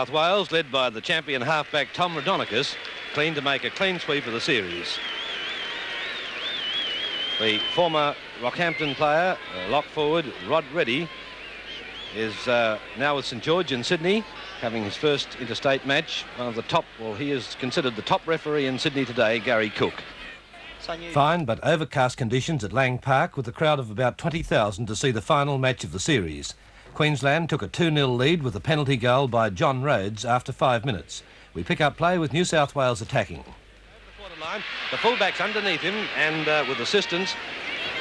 South Wales, led by the champion halfback Tom Rhodonicus, clean to make a clean sweep of the series. The former Rockhampton player, lock forward Rod Reddy, is now with St George in Sydney, having his first interstate match. One of the top, well, he is considered the top referee in Sydney today, Gary Cook. Fine but overcast conditions at Lang Park with a crowd of about 20,000 to see the final match of the series. Queensland took a 2-0 lead with a penalty goal by John Rhodes after 5 minutes. We pick up play with New South Wales attacking. The fullback's underneath him and with assistance.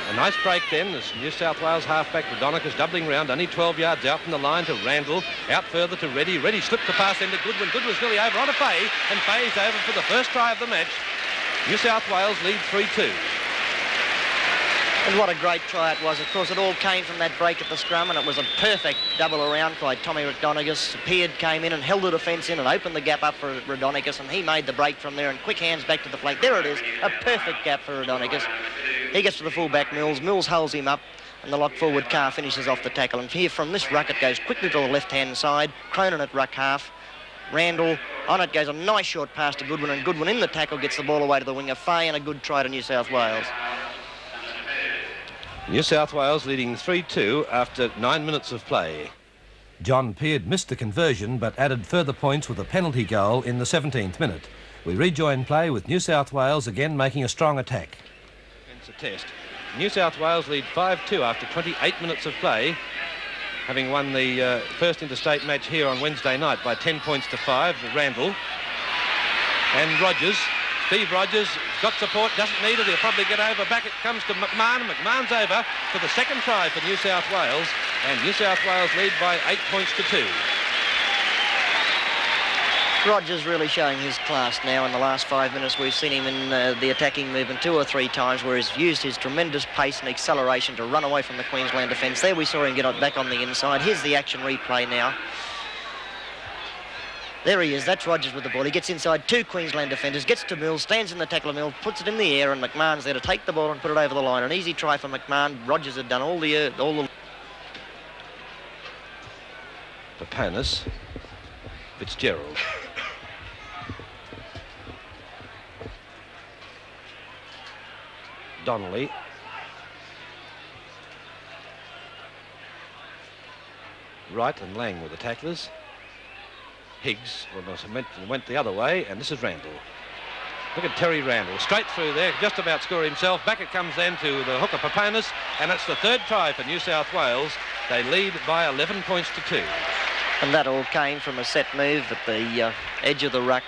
A nice break then as New South Wales halfback Rhodonicus doubling round, only 12 yards out from the line to Randall, out further to Reddy. Reddy slipped the pass into Goodwin. Goodwin's nearly over on a Fay, and Fay's over for the first try of the match. New South Wales lead 3-2. And what a great try it was. Of course, it all came from that break at the scrum, and it was a perfect double around by Tommy Rhodonicus. Peard came in and held the defence in and opened the gap up for Rhodonicus, and he made the break from there, and quick hands back to the flank. There it is, a perfect gap for Rhodonicus. He gets to the fullback, Mills. Mills holds him up, and the lock forward car finishes off the tackle. And here from this ruck, it goes quickly to the left-hand side. Cronin at ruck half. Randall, on it goes a nice short pass to Goodwin, and Goodwin in the tackle gets the ball away to the winger, Fay, and a good try to New South Wales. New South Wales leading 3-2 after 9 minutes of play. John Peard missed the conversion but added further points with a penalty goal in the 17th minute. We rejoin play with New South Wales again making a strong attack. It's a test. New South Wales lead 5-2 after 28 minutes of play, having won the first interstate match here on Wednesday night by 10 points to 5 with Randall. And Rogers, Steve Rogers, got support, doesn't need it, he'll probably get over. Back it comes to McMahon. McMahon's over for the second try for New South Wales, and New South Wales lead by 8 points to 2. Rogers really showing his class now. In the last 5 minutes, we've seen him in the attacking movement 2 or 3 times where he's used his tremendous pace and acceleration to run away from the Queensland defence. There we saw him get back on the inside. Here's the action replay now. There he is, that's Rogers with the ball. He gets inside 2 Queensland defenders, gets to Mills, stands in the tackle of Mills, puts it in the air, and McMahon's there to take the ball and put it over the line. An easy try for McMahon. Rogers had done all the Papanis, Fitzgerald. Donnelly. Wright and Lang were the tacklers. Higgs went the other way, and this is Randall. Look at Terry Randall, straight through there, just about score himself. Back it comes then to the hooker Papanis, and it's the third try for New South Wales. They lead by 11 points to 2. And that all came from a set move at the edge of the ruck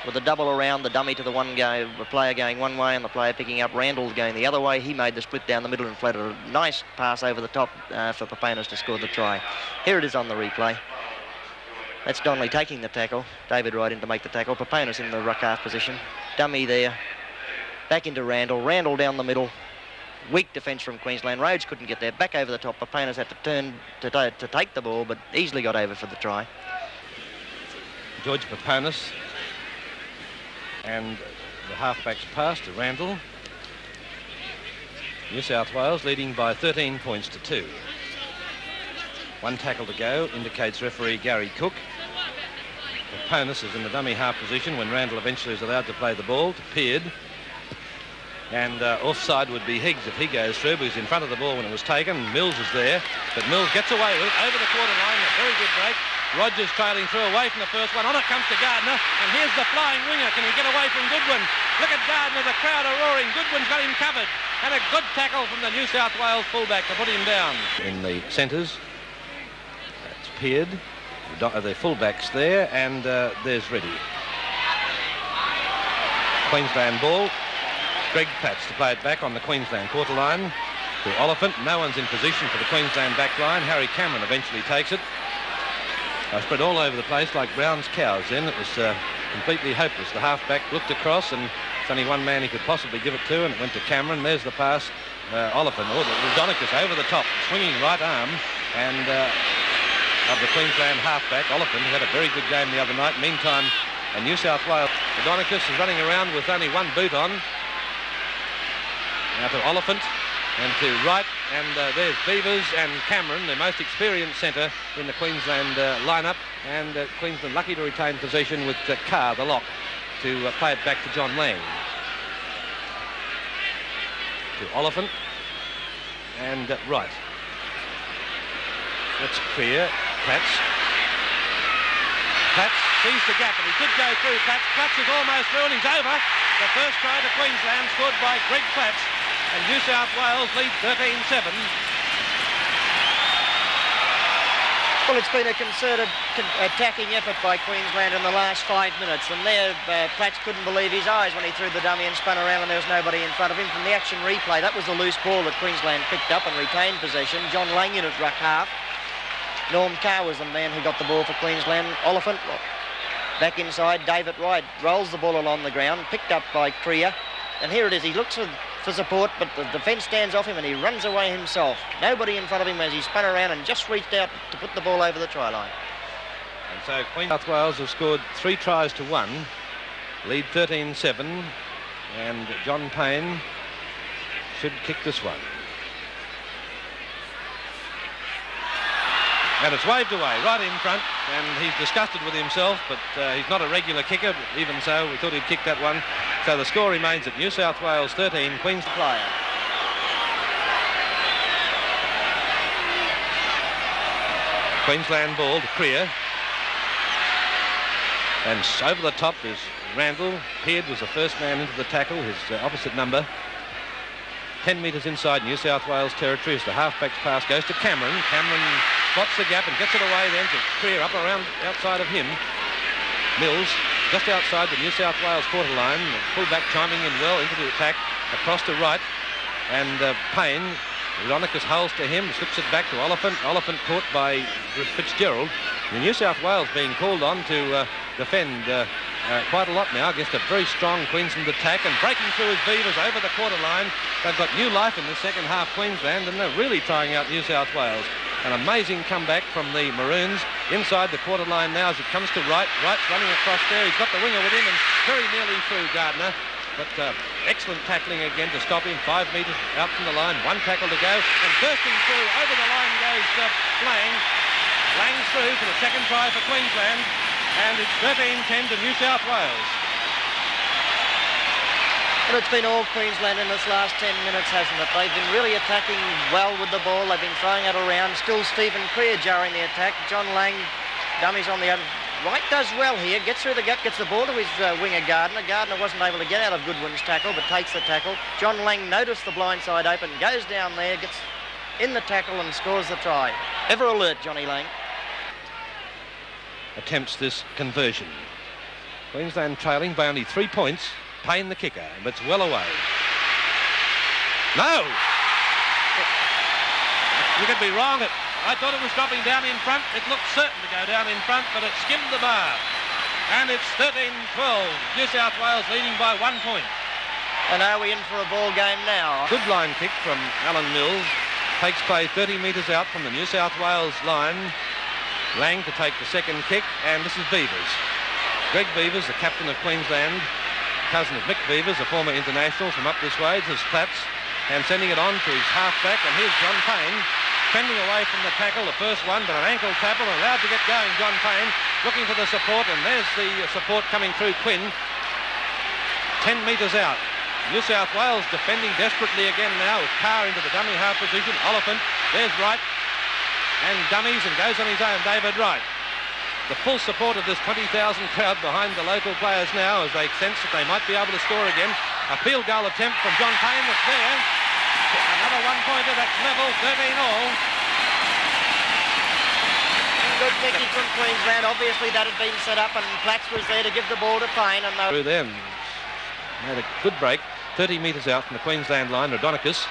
with a double around, the dummy to the player going one way and the player picking up. Randall going the other way. He made the split down the middle and flatted a nice pass over the top for Papanis to score the try. Here it is on the replay. That's Donnelly taking the tackle. David Wright in to make the tackle. Papanis in the ruck half position. Dummy there. Back into Randall. Randall down the middle. Weak defence from Queensland. Rhodes couldn't get there. Back over the top. Papanis had to turn to take the ball, but easily got over for the try. George Papanis. And the halfback's pass to Randall. New South Wales leading by 13 points to 2. 1 tackle to go, indicates referee Gary Cook. Papanis is in the dummy half position when Randall eventually is allowed to play the ball to Peard. And offside would be Higgs if he goes through, but he's in front of the ball when it was taken. Mills is there, but Mills gets away with it over the quarter line. A very good break. Rogers trailing through away from the first one. On it comes to Gardner, and here's the flying winger. Can he get away from Goodwin? Look at Gardner, the crowd are roaring. Goodwin's got him covered, and a good tackle from the New South Wales fullback to put him down. In the centres, that's Peard. The fullbacks there, and there's Reddy. Queensland ball. Greg Patch to play it back on the Queensland quarter line to Oliphant. No one's in position for the Queensland back line. Harry Cameron eventually takes it. Spread all over the place like Brown's cows then. It was completely hopeless. The halfback looked across, and it's only one man he could possibly give it to, and it went to Cameron. There's the pass. Oliphant, Rhodonicus over the top, swinging right arm, and of the Queensland halfback, Oliphant, who had a very good game the other night. Meantime, New South Wales, Rhodonicus is running around with only one boot on. Now to Oliphant and to Wright. And there's Beavers and Cameron, the most experienced centre in the Queensland lineup. And Queensland lucky to retain possession with Carr, the lock, to play it back to John Lang. To Oliphant. And Wright. That's clear. Platts. Platts sees the gap, and he could go through. Platts is almost through, and he's over. The first try to Queensland scored by Greg Platts, and New South Wales lead 13-7. Well, it's been a concerted attacking effort by Queensland in the last 5 minutes, and there Platts couldn't believe his eyes when he threw the dummy and spun around and there was nobody in front of him. From the action replay, that was a loose ball that Queensland picked up and retained possession. John Lang in at ruck half. Norm Carr was the man who got the ball for Queensland. Oliphant back inside. David Wright rolls the ball along the ground, picked up by Kriya, and here it is. He looks for support, but the defence stands off him and he runs away himself. Nobody in front of him as he spun around and just reached out to put the ball over the try line. And so Queensland South Wales have scored 3 tries to 1, lead 13-7, and John Payne should kick this one. And it's waved away right in front, and he's disgusted with himself, but he's not a regular kicker. Even so, we thought he'd kick that one. So the score remains at New South Wales 13, Queensland player. Queensland ball to Kriya. And over the top is Randall. Peard was the first man into the tackle, his opposite number. 10 metres inside New South Wales territory as the halfback's pass goes to Cameron. Cameron spots the gap and gets it away then to Kriya up around outside of him. Mills just outside the New South Wales quarter line. Full-back chiming in well into the attack across to right. And Payne, Veronicus holds to him, slips it back to Oliphant. Oliphant caught by Fitzgerald. The New South Wales being called on to defend quite a lot now against a very strong Queensland attack, and breaking through his Beavers over the quarter line. They've got new life in the second half, Queensland, and they're really trying out New South Wales. An amazing comeback from the Maroons inside the quarter line now as it comes to Wright. Wright's running across there. He's got the winger with him and very nearly through Gardner. But excellent tackling again to stop him. 5 metres out from the line. 1 tackle to go. And bursting through over the line goes Lang. Lang's through for the second try for Queensland. And it's 13-10 to New South Wales. Well, it's been all Queensland in this last 10 minutes, hasn't it? They've been really attacking well with the ball. They've been throwing it around. Still Stephen Kriya jarring the attack. John Lang, dummies on the other. Wright does well here. Gets through the gap, gets the ball to his winger Gardner. Gardner wasn't able to get out of Goodwin's tackle, but takes the tackle. John Lang noticed the blind side open, goes down there, gets in the tackle and scores the try. Ever alert, Johnny Lang. Attempts this conversion. Queensland trailing by only 3 points. Payne the kicker, but it's well away. No! You could be wrong. I thought it was dropping down in front. It looked certain to go down in front, but it skimmed the bar. And it's 13-12. New South Wales leading by 1 point. And are we in for a ball game now? Good line kick from Alan Mills. Takes play 30 metres out from the New South Wales line. Lang to take the second kick, and this is Beavers. Greg Beavers, the captain of Queensland, cousin of Mick Beavers, a former international from up this way, to Platts, and sending it on to his halfback, and here's John Payne, fending away from the tackle, the first one, but an ankle tackle, allowed to get going, John Payne, looking for the support, and there's the support coming through Quinn, 10 metres out. New South Wales defending desperately again now, with Carr into the dummy half position, Oliphant, there's Wright, and dummies and goes on his own, David Wright. The full support of this 20,000 crowd behind the local players now as they sense that they might be able to score again. A field goal attempt from John Payne that's there. Another one-pointer, that's level, 13-all. Good kicking from Queensland. Obviously that had been set up and Platts was there to give the ball to Payne. And through them. Made a good break. 30 metres out from the Queensland line, Rodonicus.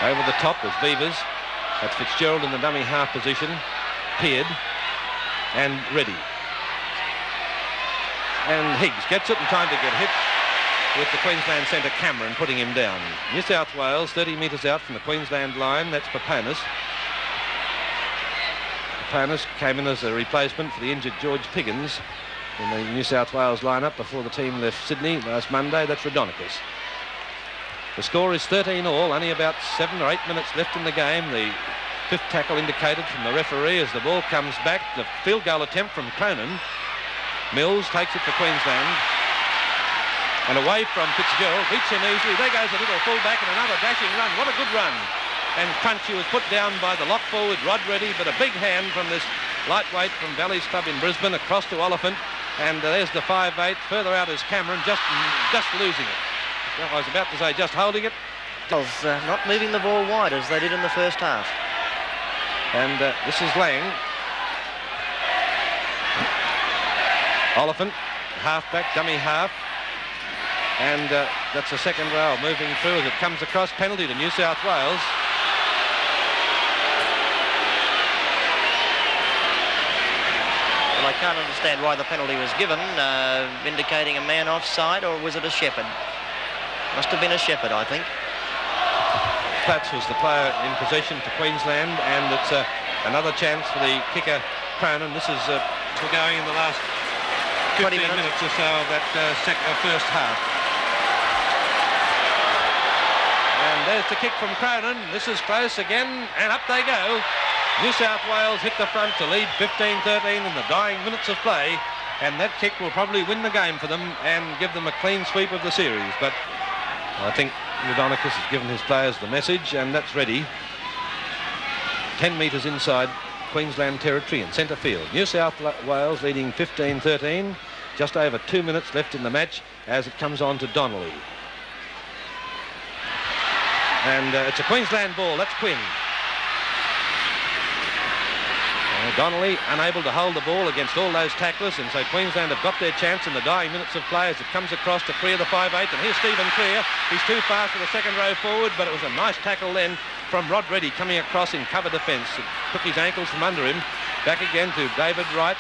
Over the top is Beavers. That's Fitzgerald in the dummy half position. Peard and Reddy. And Higgs gets it in time to get hit with the Queensland centre Cameron putting him down. New South Wales 30 metres out from the Queensland line. That's Papanis. Papanis came in as a replacement for the injured George Piggins in the New South Wales lineup before the team left Sydney last Monday. That's Rodonicus. The score is 13-all, only about 7 or 8 minutes left in the game. The fifth tackle indicated from the referee as the ball comes back. The field goal attempt from Cronin. Mills takes it for Queensland. And away from Fitzgerald, beats him easily. There goes a little fullback and another dashing run. What a good run. And Crunchy was put down by the lock forward, Rod Reddy, but a big hand from this lightweight from Valley's Club in Brisbane across to Oliphant. And there's the 5'8". Further out is Cameron, just losing it. I was about to say just holding it. Not moving the ball wide as they did in the first half. And this is Lang. Oliphant, half-back, dummy half. And that's the second row moving through as it comes across. Penalty to New South Wales. Well, I can't understand why the penalty was given, indicating a man offside, or was it a shepherd? Must have been a shepherd, I think. Platts was the player in possession for Queensland, and it's another chance for the kicker, Cronin. This is we're going in the last 15 minutes or so of that first half. And there's the kick from Cronin. This is close again, and up they go. New South Wales hit the front to lead 15-13 in the dying minutes of play, and that kick will probably win the game for them and give them a clean sweep of the series. But I think Rodonicus has given his players the message, and that's ready. 10 metres inside Queensland territory in centre field. New South Wales leading 15-13. Just over 2 minutes left in the match as it comes on to Donnelly. And it's a Queensland ball. That's Quinn. Donnelly unable to hold the ball against all those tacklers, and so Queensland have got their chance in the dying minutes of play as it comes across to Creer, the 5'8", and here's Stephen Creer. He's too fast for the second row forward, but it was a nice tackle then from Rod Reddy coming across in cover defence. It took his ankles from under him. Back again to David Wright.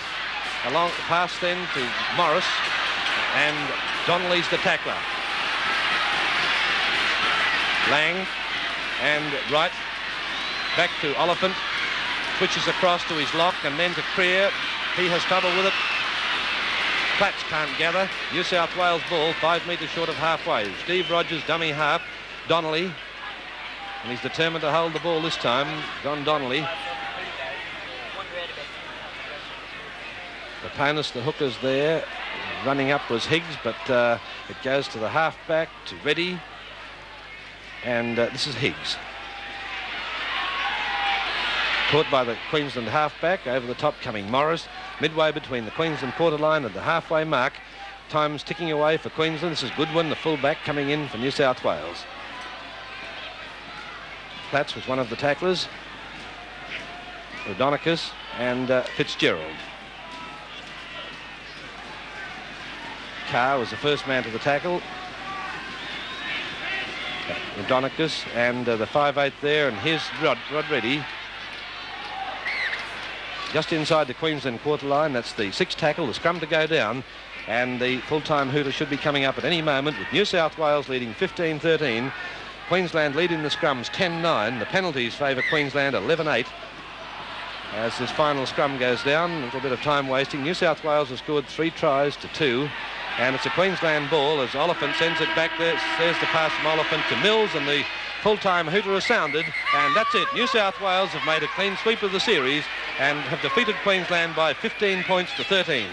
Along the pass then to Morris, and Donnelly's the tackler. Lang and Wright back to Oliphant. Switches across to his lock and then to Creer. He has trouble with it. Platts can't gather. New South Wales ball 5 metres short of halfway. Steve Rogers, dummy half. Donnelly. And he's determined to hold the ball this time. John Donnelly. Opponents, the hookers there. Running up was Higgs, but it goes to the halfback, to Reddy. And this is Higgs. Caught by the Queensland halfback. Over the top coming Morris. Midway between the Queensland quarter line and the halfway mark. Time's ticking away for Queensland. This is Goodwin, the fullback, coming in for New South Wales. Platts was one of the tacklers. Rodonicus and Fitzgerald. Carr was the first man to the tackle. Rodonicus and the 5'8" there, and here's Rod Reddy. Just inside the Queensland quarter line. That's the sixth tackle, the scrum to go down, and the full-time hooter should be coming up at any moment with New South Wales leading 15-13. Queensland leading the scrums 10-9. The penalties favour Queensland 11-8. As this final scrum goes down, a little bit of time wasting. New South Wales has scored 3 tries to 2. And it's a Queensland ball as Oliphant sends it back there. There's the pass from Oliphant to Mills, and the full-time hooter has sounded, and that's it. New South Wales have made a clean sweep of the series and have defeated Queensland by 15 points to 13.